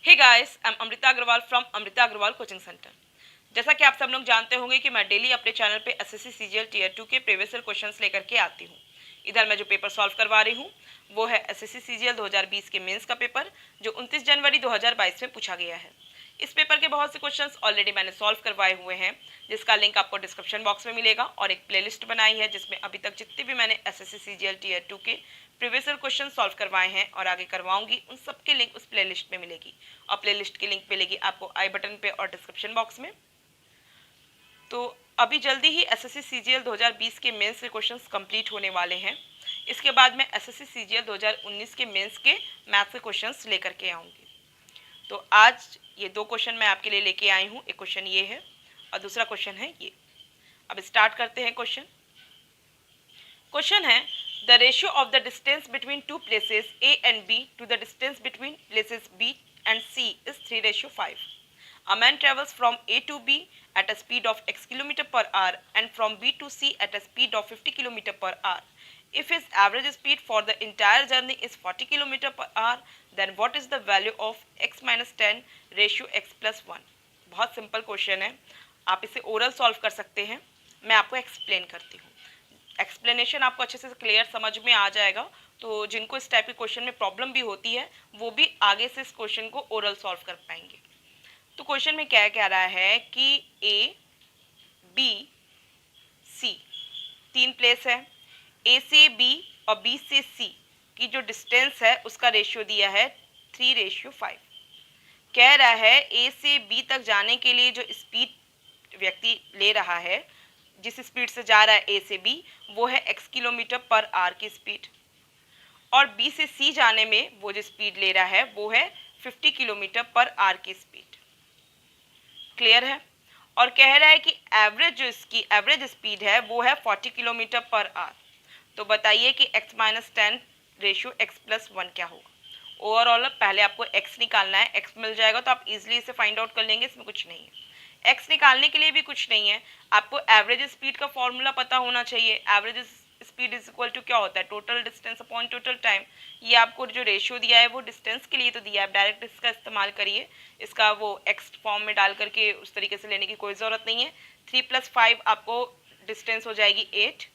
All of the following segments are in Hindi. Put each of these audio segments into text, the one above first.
Hey guys, I am Amrita Agarwal from Amrita Agarwal coaching centre. जैसा कि आप सब लोग जानते होंगे कि मैं डेली अपने चैनल पे एसएससी सीजीएल टीयर 2 के प्रीवियस ईयर क्वेश्चंस लेकर के आती हूँ। इधर मैं जो पेपर सॉल्व करवा रही हूँ वो है एसएससी सीजीएल 2020 के मेंस का पेपर, जो 29 जनवरी 2022 में पूछा गया है। इस पेपर के बहुत से क्वेश्चंस ऑलरेडी मैंने सॉल्व करवाए हुए हैं, जिसका लिंक आपको डिस्क्रिप्शन बॉक्स में मिलेगा, और एक प्लेलिस्ट बनाई है जिसमें अभी तक जितने भी मैंने एसएससी सीजीएल टीयर 2 के प्रीवियस ईयर क्वेश्चन सॉल्व करवाए हैं और आगे करवाऊंगी, उन सब की लिंक उस प्लेलिस्ट में मिलेगी। और प्लेलिस्ट की लिंक मिलेगी आपको आई बटन पे और डिस्क्रिप्शन बॉक्स में। तो अभी जल्दी ही एसएससी सीजीएल 2020 के मेंस के क्वेश्चंस कंप्लीट होने वाले हैं। इसके बाद मैं एसएससी सीजीएल 2019 के मेंस के मैथ्स के क्वेश्चंस लेकर के आऊँगी। तो आज ये दो क्वेश्चन मैं आपके लिए लेके आई हूँ। एक क्वेश्चन ये है और दूसरा क्वेश्चन है ये। अब स्टार्ट करते हैं क्वेश्चन। क्वेश्चन है, the ratio of the distance between two places A and B to the distance between places B and C is 3:5. A man travels from A to B at a speed of x km per hour and from B to C at a speed of 50 km per hour. If his average speed for the entire journey is 40 km per hour, then what is the value of x minus 10 ratio x plus 1? बहुत सिंपल क्वेश्चन है, आप इसे ओरल सॉल्व कर सकते हैं। मैं आपको एक्सप्लेन करती हूँ। एक्सप्लेनेशन आपको अच्छे से क्लियर समझ में आ जाएगा, तो जिनको इस टाइप के क्वेश्चन में प्रॉब्लम भी होती है वो भी आगे से इस क्वेश्चन को ओरल सॉल्व कर पाएंगे। तो क्वेश्चन में क्या कह रहा है कि ए बी सी तीन प्लेस है, ए से बी और बी से सी की जो डिस्टेंस है उसका रेशियो दिया है 3:5। कह रहा है ए से बी तक जाने के लिए जो स्पीड व्यक्ति ले रहा है, जिस स्पीड से जा रहा है ए से बी, वो है x किलोमीटर पर आवर की स्पीड, और बी से सी जाने में वो जो स्पीड ले रहा है वो है 50 किलोमीटर पर आवर की स्पीड। क्लियर है? और कह रहा है कि एवरेज जो इसकी एवरेज स्पीड है वो है 40 किलोमीटर पर आवर। तो बताइए कि x minus 10 ratio x plus 1 क्या होगा। ओवरऑल पहले आपको x निकालना है, x मिल जाएगा तो आप इजीली इसे फाइंड आउट कर लेंगे, इसमें कुछ नहीं है। x निकालने के लिए भी कुछ नहीं है, आपको एवरेज स्पीड का फॉर्मूला पता होना चाहिए। Average speed is equal to क्या होता है, total distance upon total time. ये आपको जो रेशियो दिया है वो डिस्टेंस के लिए तो दिया है, डायरेक्ट इसका इस्तेमाल करिए, इसका वो एक्स फॉर्म में डाल करके उस तरीके से लेने की कोई ज़रूरत नहीं है। 3 + 5 आपको डिस्टेंस हो जाएगी 8,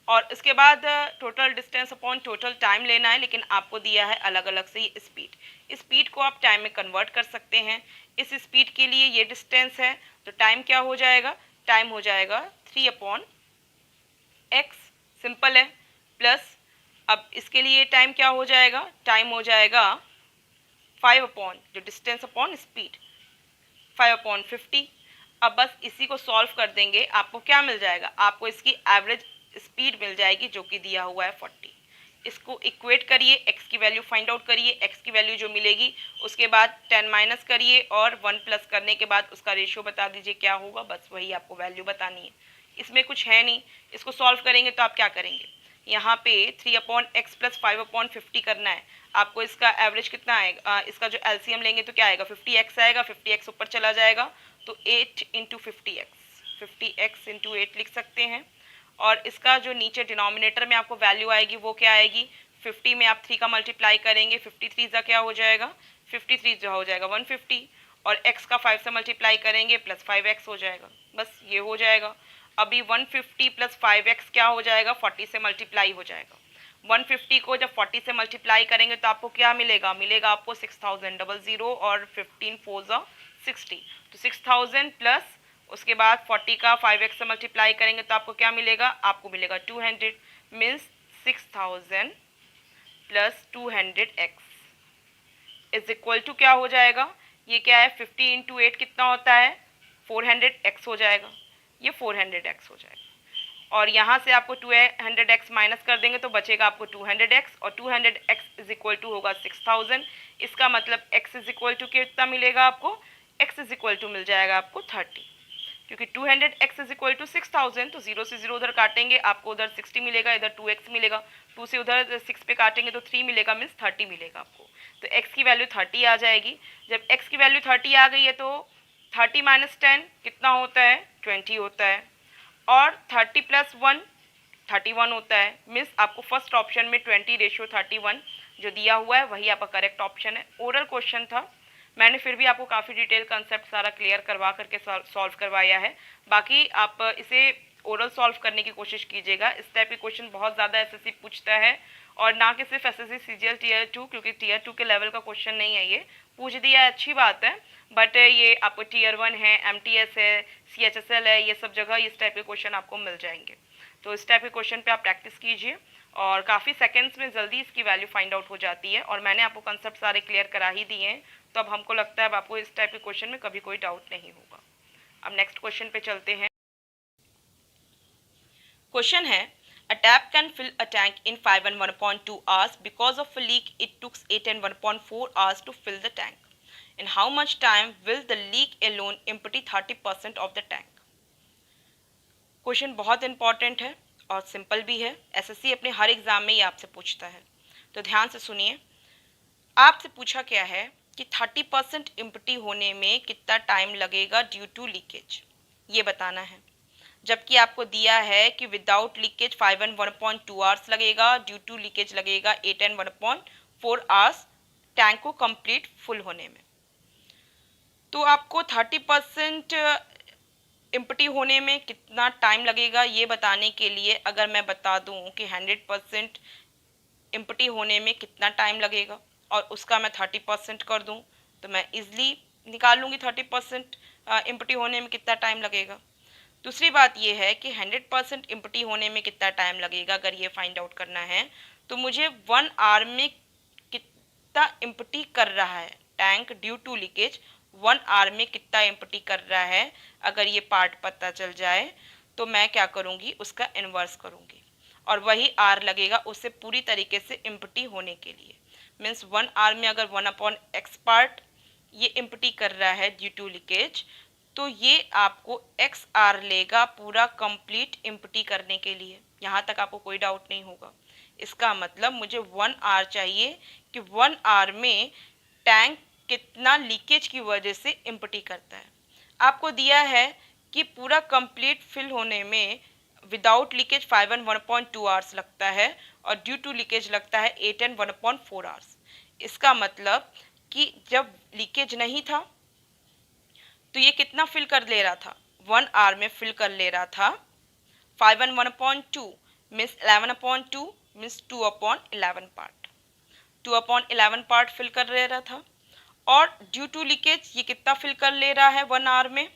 और इसके बाद total distance upon total time लेना है, लेकिन आपको दिया है अलग अलग से ये स्पीड। स्पीड को आप टाइम में कन्वर्ट कर सकते हैं। इस स्पीड के लिए ये डिस्टेंस है तो टाइम क्या हो जाएगा, टाइम हो जाएगा 3/x, सिंपल है, प्लस अब इसके लिए टाइम क्या हो जाएगा, टाइम हो जाएगा 5 अपॉन जो डिस्टेंस अपॉन स्पीड 5/50। अब बस इसी को सॉल्व कर देंगे, आपको क्या मिल जाएगा, आपको इसकी एवरेज स्पीड मिल जाएगी जो कि दिया हुआ है 40। इसको इक्वेट करिए, x की वैल्यू फाइंड आउट करिए, x की वैल्यू जो मिलेगी उसके बाद 10 माइनस करिए और 1 प्लस करने के बाद उसका रेशियो बता दीजिए क्या होगा, बस वही आपको वैल्यू बतानी है। इसमें कुछ है नहीं। इसको सॉल्व करेंगे तो आप क्या करेंगे, यहाँ पे 3/x प्लस 5/50 करना है आपको। इसका एवरेज कितना आएगा, इसका जो एलसीएम लेंगे तो क्या आएगा, 50x आएगा, 50x ऊपर चला जाएगा तो 8 × 50x, 50x × 8 लिख सकते हैं। और इसका जो नीचे डिनोमिनेटर में आपको वैल्यू आएगी वो क्या आएगी, 50 में आप 3 का मल्टीप्लाई करेंगे, 53 का क्या हो जाएगा, 53 जो हो जाएगा 150, और x का 5 से मल्टीप्लाई करेंगे प्लस 5x हो जाएगा, बस ये हो जाएगा। अभी 150 + 5x क्या हो जाएगा, 40 से मल्टीप्लाई हो जाएगा। 150 को जब 40 से मल्टीप्लाई करेंगे तो आपको क्या मिलेगा, मिलेगा आपको 6000 और 15 4 60, तो 6000 प्लस उसके बाद 40 का 5x से मल्टीप्लाई करेंगे तो आपको क्या मिलेगा, आपको मिलेगा 200, means 6000 + 200x is equal to क्या हो जाएगा, ये क्या है 50 × 8 कितना होता है, 400x हो जाएगा, ये 400x हो जाएगा। और यहाँ से आपको 200x माइनस कर देंगे तो बचेगा आपको 200x, और 200x इज इक्वल टू होगा 6000। इसका मतलब x इज इक्वल टू कितना मिलेगा आपको, x इज इक्वल टू मिल जाएगा आपको 30, क्योंकि 200x इज इक्वल टू 6000, तो 0 से 0 उधर काटेंगे आपको उधर 60 मिलेगा, इधर 2x मिलेगा, 2 से उधर 6 पे काटेंगे तो 3 मिलेगा, मीन्स 30 मिलेगा आपको। तो x की वैल्यू 30 आ जाएगी। जब x की वैल्यू 30 आ गई है तो 30 - 10 कितना होता है, 20 होता है, और 30 + 1 31 होता है, मीन्स आपको फर्स्ट ऑप्शन में 20:31 जो दिया हुआ है वही आपका करेक्ट ऑप्शन है। ओरल क्वेश्चन था, मैंने फिर भी आपको काफ़ी डिटेल कंसेप्ट सारा क्लियर करवा करके सॉल्व करवाया है। बाकी आप इसे ओरल सॉल्व करने की कोशिश कीजिएगा। इस टाइप के क्वेश्चन बहुत ज़्यादा एसएससी पूछता है, और ना कि सिर्फ एसएससी सीजीएल टीयर 2, क्योंकि टीयर 2 के लेवल का क्वेश्चन नहीं है, ये पूछ दिया है अच्छी बात है, बट ये आपको टीयर 1 है, एमटीएस है, सीएचएसएल है, ये सब जगह इस टाइप के क्वेश्चन आपको मिल जाएंगे। तो इस टाइप के क्वेश्चन पे आप प्रैक्टिस कीजिए, और काफ़ी सेकेंड्स में जल्दी इसकी वैल्यू फाइंड आउट हो जाती है, और मैंने आपको कंसेप्ट सारे क्लियर करा ही दिए हैं। तो अब हमको लगता है अब आपको इस टाइप के क्वेश्चन में कभी कोई डाउट नहीं होगा। अब नेक्स्ट क्वेश्चन पे चलते हैं। क्वेश्चन है, a tap can fill a tank in 5 and 1.2 hours. Because of a leak it took 8 and 1.4 hours to fill the tank. In how much time will the leak alone empty 30% of the tank? Question बहुत इंपॉर्टेंट है और सिंपल भी है। एसएससी अपने हर एग्जाम में ये आपसे पूछता है, तो ध्यान से सुनिए। आपसे पूछा क्या है कि 30% एम्प्टी होने में कितना टाइम लगेगा ड्यू टू लीकेज, ये बताना है। जबकि आपको दिया है कि विदाउट लीकेज 5 and 1.2 आवर्स लगेगा, ड्यू टू लीकेज लगेगा 8 and 1.4 आवर्स टैंक को कंप्लीट फुल होने में। तो आपको 30% एम्प्टी होने में कितना टाइम लगेगा ये बताने के लिए अगर मैं बता दूं कि 100% एम्प्टी होने में कितना टाइम लगेगा और उसका मैं 30% कर दूं, तो मैं इजली निकाल लूँगी 30% एम्प्टी होने में कितना टाइम लगेगा। दूसरी बात ये है कि 100% एम्प्टी होने में कितना टाइम लगेगा अगर ये फाइंड आउट करना है, तो मुझे 1 आवर में कितना एम्प्टी कर रहा है tank due to leakage, 1 hour में कितना एम्प्टी कर रहा है, अगर ये पार्ट पता चल जाए तो मैं क्या करूँगी, उसका इन्वर्स करूँगी, और वही आर लगेगा उसे पूरी तरीके से एम्प्टी होने के लिए। मीन्स 1 आवर में अगर 1/x पार्ट ये एम्प्टी कर रहा है ड्यू टू लीकेज, तो ये आपको x आर लेगा पूरा कंप्लीट एम्प्टी करने के लिए। यहाँ तक आपको कोई डाउट नहीं होगा। इसका मतलब मुझे 1 आवर चाहिए कि 1 आवर में टैंक कितना लीकेज की वजह से एम्प्टी करता है। आपको दिया है कि पूरा कंप्लीट फिल होने में विदाउट लीकेज 5 and 1.2 आवर्स लगता है और ड्यू टू लीकेज लगता है 8 and 1.4 आवर्स। इसका मतलब कि जब लीकेज नहीं था तो ये कितना फिल कर ले रहा था, 1 आवर में फिल कर ले रहा था 5 and 1.2 means 11/2 means 2/11 part, 2/11 part fill कर ले रहा था। और ड्यू टू लीकेज ये कितना फिल कर ले रहा है 1 आवर में,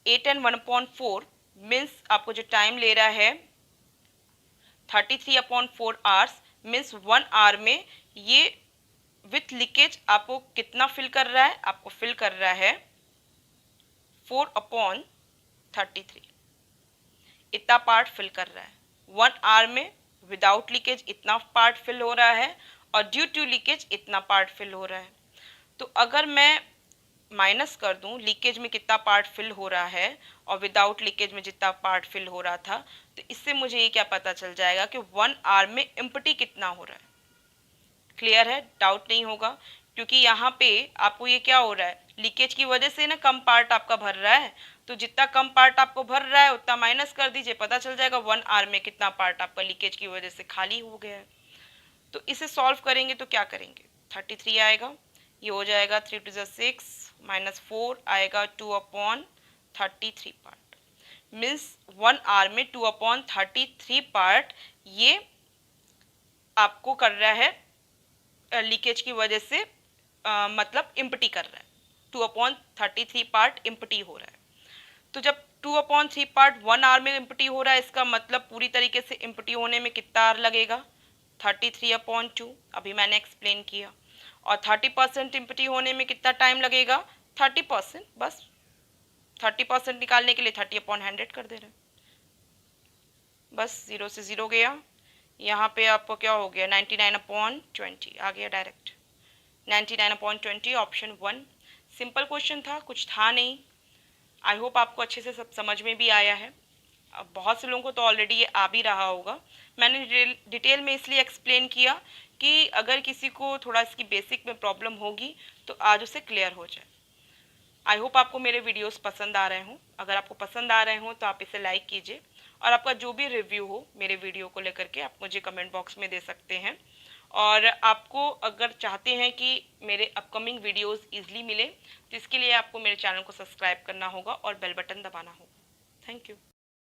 8 and 1.4 मीन्स आपको जो टाइम ले रहा है 33/4 आवर्स, मीन्स 1 आवर में ये विथ लीकेज आपको कितना फिल कर रहा है, आपको फिल कर रहा है 4/33, इतना पार्ट फिल कर रहा है। 1 आवर में विदाउट लीकेज इतना पार्ट फिल हो रहा है और ड्यू टू लीकेज इतना पार्ट फिल हो रहा है। तो अगर मैं माइनस कर दूं लीकेज में कितना पार्ट फिल हो रहा है और विदाउट लीकेज में जितना पार्ट फिल हो रहा था, तो इससे मुझे ये क्या पता चल जाएगा कि 1 आवर में एम्प्टी कितना हो रहा है। क्लियर है, डाउट नहीं होगा, क्योंकि यहाँ पे आपको ये क्या हो रहा है, लीकेज की वजह से ना कम पार्ट आपका भर रहा है, तो जितना कम पार्ट आपको भर रहा है उतना माइनस कर दीजिए, पता चल जाएगा 1 आवर में कितना पार्ट आपका लीकेज की वजह से खाली हो गया है। तो इसे सॉल्व करेंगे तो क्या करेंगे, 33 आएगा, ये हो जाएगा 3 to 6 -4 आएगा 2/33 पार्ट, मीन्स 1 आवर में 2/33 पार्ट ये आपको कर रहा है लीकेज की वजह से मतलब एम्प्टी कर रहा है, 2/33 पार्ट एम्प्टी हो रहा है। तो जब 2/3 पार्ट 1 आवर में एम्प्टी हो रहा है, इसका मतलब पूरी तरीके से एम्प्टी होने में कितना आवर लगेगा, 33/2, अभी मैंने एक्सप्लेन किया। और 30% एम्प्टी होने में कितना टाइम लगेगा, 30%, बस 30% निकालने के लिए 30/100 कर दे रहे हैं, बस 0 से 0 गया। यहाँ पे आपको क्या हो गया, 99/20 आ गया डायरेक्ट, 99/20 ऑप्शन 1। सिंपल क्वेश्चन था, कुछ था नहीं। आई होप आपको अच्छे से सब समझ में भी आया है। अब बहुत से लोगों को तो ऑलरेडी ये आ भी रहा होगा। मैंने डिटेल में इसलिए एक्सप्लेन किया कि अगर किसी को थोड़ा इसकी बेसिक में प्रॉब्लम होगी तो आज उसे क्लियर हो जाए। आई होप आपको मेरे वीडियोस पसंद आ रहे हों। अगर आपको पसंद आ रहे हों तो आप इसे लाइक कीजिए, और आपका जो भी रिव्यू हो मेरे वीडियो को लेकर के आप मुझे कमेंट बॉक्स में दे सकते हैं। और आपको अगर चाहते हैं कि मेरे अपकमिंग वीडियोस इजीली मिले तो इसके लिए आपको मेरे चैनल को सब्सक्राइब करना होगा और बेल बटन दबाना होगा। Thank you.